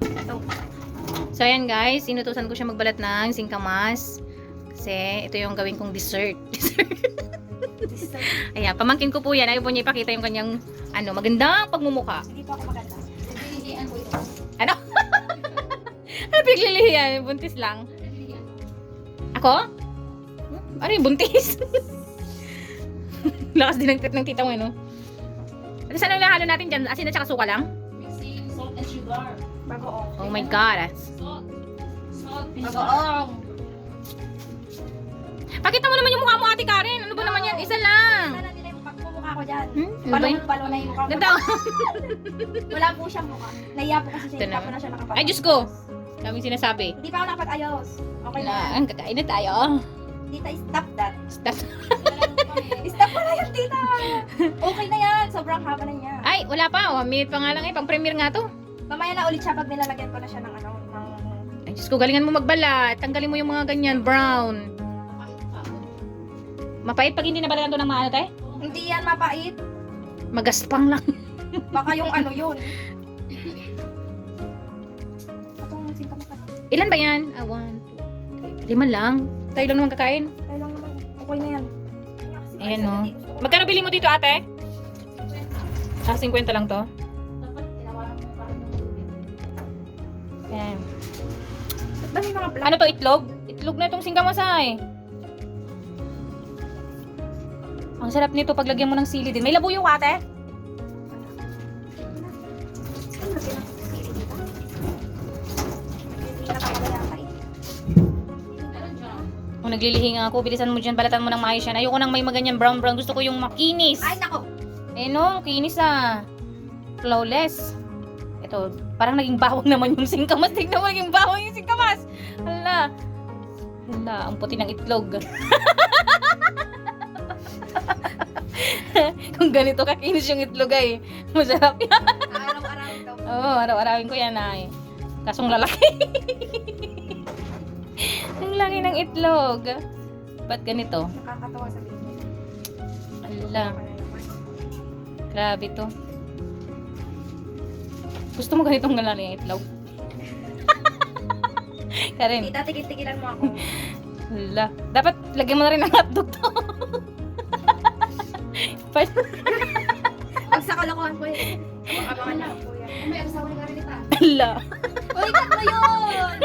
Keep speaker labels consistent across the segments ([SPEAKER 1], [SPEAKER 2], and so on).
[SPEAKER 1] Ito.
[SPEAKER 2] So, ayan guys, inutusan ko siya magbalat ng singkamas. Kasi, ito yung gawin kong dessert. Ayan, pamangkin ko po yan. Ayaw po niya ipakita yung kanyang, magandang pagmumukha.
[SPEAKER 1] Hindi po ako maganda. Naglilihian ko ito.
[SPEAKER 2] Ano? Ano piglilihiyan? Buntis lang. Ako? Ano yung buntis? Lakas din ng trip ng tita mo, no? At saan ang lahalo natin dyan? Asin at saka suka lang?
[SPEAKER 1] Mixing salt and sugar. Bagoong.
[SPEAKER 2] Oh my God.
[SPEAKER 1] Salt. Bagoong.
[SPEAKER 2] Pakita mo naman yung mukha mo, Ate Karen. Ano ba naman yan? Isa lang.
[SPEAKER 1] Wala nila yung pagmumukha ko dyan.
[SPEAKER 2] Ano ba yun?
[SPEAKER 1] Palo na yung mukha ko.
[SPEAKER 2] Ganda.
[SPEAKER 1] Wala po siyang mukha. Naiya po kasi siya.
[SPEAKER 2] Ito
[SPEAKER 1] Hindi pa po na siya nakapag.
[SPEAKER 2] Ay, Diyos ko. Daming sinasabi.
[SPEAKER 1] Hindi pa ako nakapag-ayos. Okay na.
[SPEAKER 2] Ang kakain na tayo.
[SPEAKER 1] Tita, stop that.
[SPEAKER 2] Stop.
[SPEAKER 1] Stop mo na yan, tita. Okay na yan. Sobrang haba na niya.
[SPEAKER 2] Ay, wala pa. 1 minute pa nga lang eh. Pang-premiere nga to.
[SPEAKER 1] Mamaya na ulit siya pag nilalagyan ko na siya ng
[SPEAKER 2] Ay, Diyos ko. Galingan mo magbalat. Tanggalin mo yung mga ganyan. Brown. Mapait pag hindi nabalatan to ng maano, te?
[SPEAKER 1] Hindi yan mapait.
[SPEAKER 2] Magaspang lang.
[SPEAKER 1] Baka yung yun. Atong singkam ka.
[SPEAKER 2] Ilan ba yan? 1, 2, 3. 5 lang. Tayo lang naman kakain.
[SPEAKER 1] Kaya lang naman. Okay na yan.
[SPEAKER 2] Ayan, no. Magkano bili mo dito, ate? 50 lang to.
[SPEAKER 1] Dapat tinawaran mo para ng tubig.
[SPEAKER 2] Ayan.
[SPEAKER 1] Ba't ba may mga black?
[SPEAKER 2] Ano to, itlog? Itlog na itong singkamasay. Ang sarap nito paglagyan mo ng sili din. May labuyo ka, ate? Kung naglilihi nga ako, bilisan mo dyan, balatan mo ng maayos yan. Ayoko nang may maganyan brown-brown. Gusto ko yung makinis.
[SPEAKER 1] Ay, nako.
[SPEAKER 2] Eh no, kinis ah. Flawless. Ito, parang naging bawang naman yung singkamas. Tignan mo, naging bawang yung singkamas. Hala. Hala, ang puti ng itlog. Kung ganito kakinis yung itlog ay masarap yan.
[SPEAKER 1] Araw-araw ito.
[SPEAKER 2] Oo, araw-arawin ko yan ay. Kasong lalaki. Ang laki ng itlog. Ba't ganito?
[SPEAKER 1] Nakakatawa sa video.
[SPEAKER 2] Hala, grabe to. Gusto mo ganitong lalaki ng itlog? Karen,
[SPEAKER 1] Tita, tigil-tigilan mo ako.
[SPEAKER 2] hala. Dapat lagyan mo na rin ng hotdog to.
[SPEAKER 1] Pag sa kalokohan ko eh. Abangan lang po yan. May asawa nga rin ita.
[SPEAKER 2] Hala.
[SPEAKER 1] Uy, cut mo yun!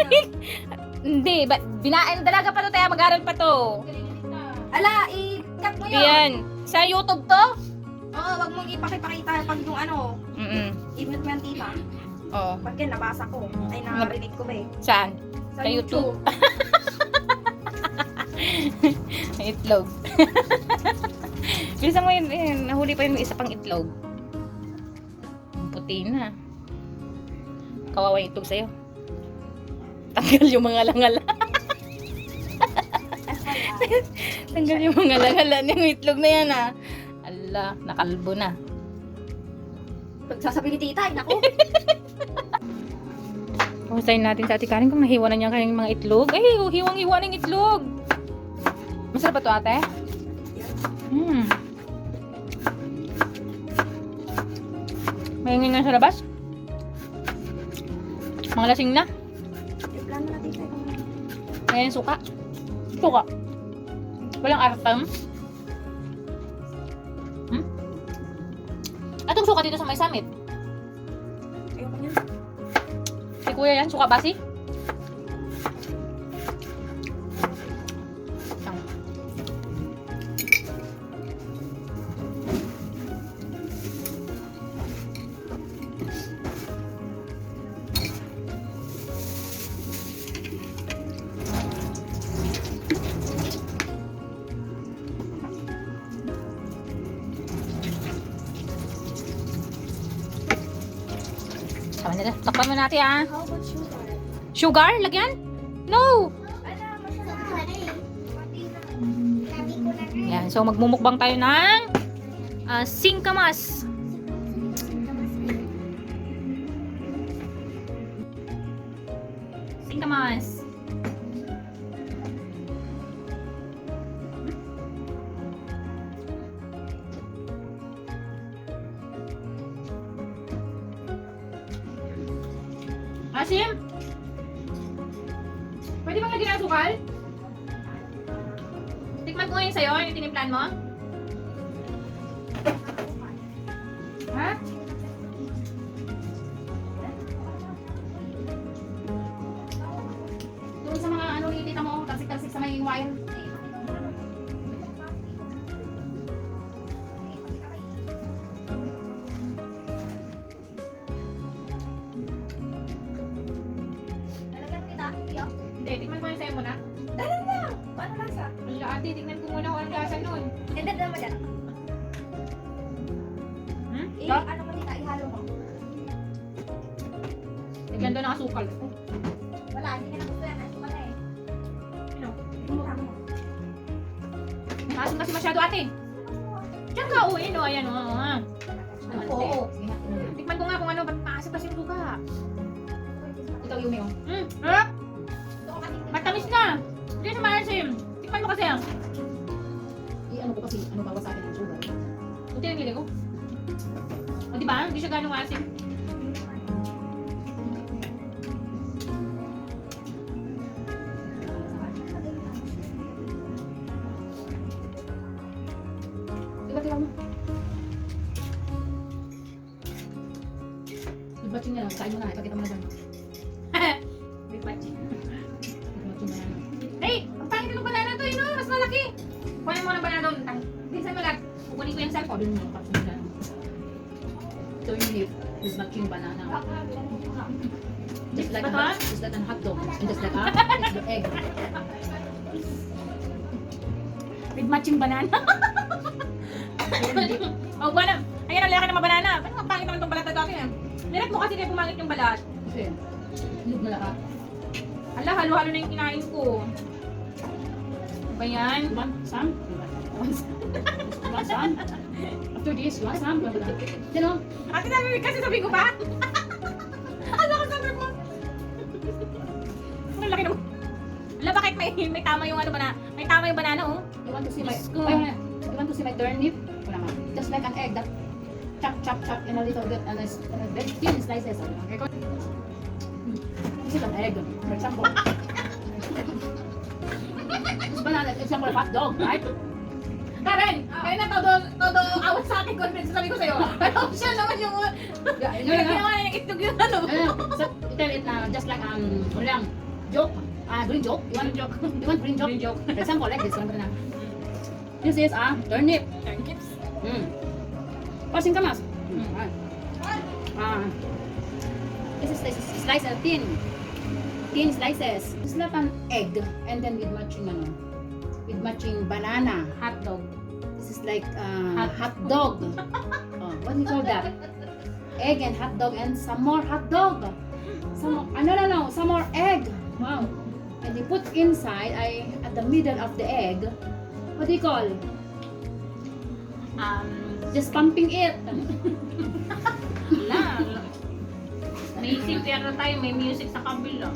[SPEAKER 2] Hindi, binain talaga pa to, tayo mag-aral pa to.
[SPEAKER 1] Ala, i-cut mo yun!
[SPEAKER 2] Ayan, sa YouTube to?
[SPEAKER 1] Oo, wag mong ipakipakita pag yung i-mute mo yan, tita.
[SPEAKER 2] Oo.
[SPEAKER 1] Pag yan, nabasa ko. Ay, narinig ko ba eh.
[SPEAKER 2] Saan?
[SPEAKER 1] Sa
[SPEAKER 2] Sa YouTube. May itlog. Bilisan mo yun, nahuli pa yung isa pang itlog. Ang puti na. Kawawa yung itlog sa'yo. Tanggal yung mga langala. Tanggal yung mga langala ng itlog na yan ah. Ala, nakalbo na.
[SPEAKER 1] Pagsasabi ni tita, ay naku.
[SPEAKER 2] Pustahin natin sa Ate Karen kung nahiwa na niya kanyang mga itlog. Ay, hiwang-hiwa ng itlog. Masarap ba to, ate? Mayingin na sa labas. Mga lasing na.
[SPEAKER 1] Plano na tita.
[SPEAKER 2] Ayan, suka. Suka. Walang artam. Atong suka dito sa may summit.
[SPEAKER 1] Ayoko niya.
[SPEAKER 2] Si kuya yan, suka basi. Tama na. Takpan mo natin ah.
[SPEAKER 1] How about sugar?
[SPEAKER 2] Sugar? Lagyan? No!
[SPEAKER 1] Ala, masarap.
[SPEAKER 2] Yan. So, magmumukbang tayo ng singkamas. Singkamas. Maasim? Pwede bang lagyan ng asukal? Tikman ko ngayon sa'yo, yung tinimplan mo. Ha? Doon sa mga ano itita mo, talsik-talsik sa may wire.
[SPEAKER 1] Talagang tita, iyo.
[SPEAKER 2] Hindi, tikman ko ngayon sa'yo muna.
[SPEAKER 1] Dala na! Paano lasa?
[SPEAKER 2] Wala ate, tignan ko muna kung anong lasa nun.
[SPEAKER 1] Hindi, dala mo dyan.
[SPEAKER 2] Hmm?
[SPEAKER 1] Ano mo tita, ihalo mo.
[SPEAKER 2] Tignan doon ang asukal.
[SPEAKER 1] Wala, hindi ka na gusto yan. Ano pala eh.
[SPEAKER 2] Ano?
[SPEAKER 1] Mukha mo.
[SPEAKER 2] Maasim kasi masyado ate. Diyan ka, oh, yun, oh, ayan, oh, oh.
[SPEAKER 1] Oo.
[SPEAKER 2] Tikman ko nga kung ano, ba't maasim kasi yung suka?
[SPEAKER 1] Ikaw yung mayo.
[SPEAKER 2] Harap! Matamis na! Hindi siya maasim. Tikman mo kasi ah.
[SPEAKER 1] I-ano ko kasi, ano bawa sa akin yung sugar.
[SPEAKER 2] Buti ang nilagay ko. O diba? Hindi siya ganong maasim.
[SPEAKER 1] Diba tira mo? Diba na lang, kain mo na, ipakita mo na dyan.
[SPEAKER 2] Big batch.
[SPEAKER 1] Diba na lang.
[SPEAKER 2] Hey! Ang pangit ng banana to, yun oh! Mas malaki! Kunin mo ng banana doon. Bilisan mo lang. Kukunin ko yung cellphone.
[SPEAKER 1] Sabi mo, kapag na. Ito yung leaf, is matching banana. Just like
[SPEAKER 2] Bato,
[SPEAKER 1] just like an hot dog. And just like it's the egg.
[SPEAKER 2] With matching banana. Oh, banana. Ayan ang laki ng mga banana. Paano ang pangit naman itong balat na dati eh? Nirat mo kasi na pumangit yung balat.
[SPEAKER 1] Kasi, leaf na lahat.
[SPEAKER 2] Ala, halo-halo na yung kinain ko. Ano ba yan?
[SPEAKER 1] You want some? You want some? After this, you want some? You know?
[SPEAKER 2] Ate, sabi ko pa. Ano ka sabi mo? Ang laki naman. Ala, bakit may tama yung ano ba na? May tama yung banana oh.
[SPEAKER 1] You want to see my,
[SPEAKER 2] Diyos ko.
[SPEAKER 1] you want to see my turnip? Wala nga. Just like an egg that chop, chop, chop in a little bit and it's very thin slices. Okay, this is an egg, for example. This banana, example of hot dog, right?
[SPEAKER 2] Karen, kaya na todo awat sa akin conference sabi ko sa'yo. Pero siya naman yung
[SPEAKER 1] Yeah,
[SPEAKER 2] yung ginawa na yung itlog yung ano.
[SPEAKER 1] So, tell it just like ano lang, joke. Green joke. You want joke? You want green joke?
[SPEAKER 2] Green joke.
[SPEAKER 1] For example, like this one banana. This is a turnip.
[SPEAKER 2] Turnips.
[SPEAKER 1] Passing kamas. This is slice of thin slices. It's like an egg, and then with matching banana.
[SPEAKER 2] Hot dog.
[SPEAKER 1] This is like hot dog. What do you call that? Egg and hot dog and some more hot dog. Some more egg. Wow. And they put inside, at the middle of the egg, what do you call? Just pumping it.
[SPEAKER 2] Wala. May isip tayo, may music sa kabila.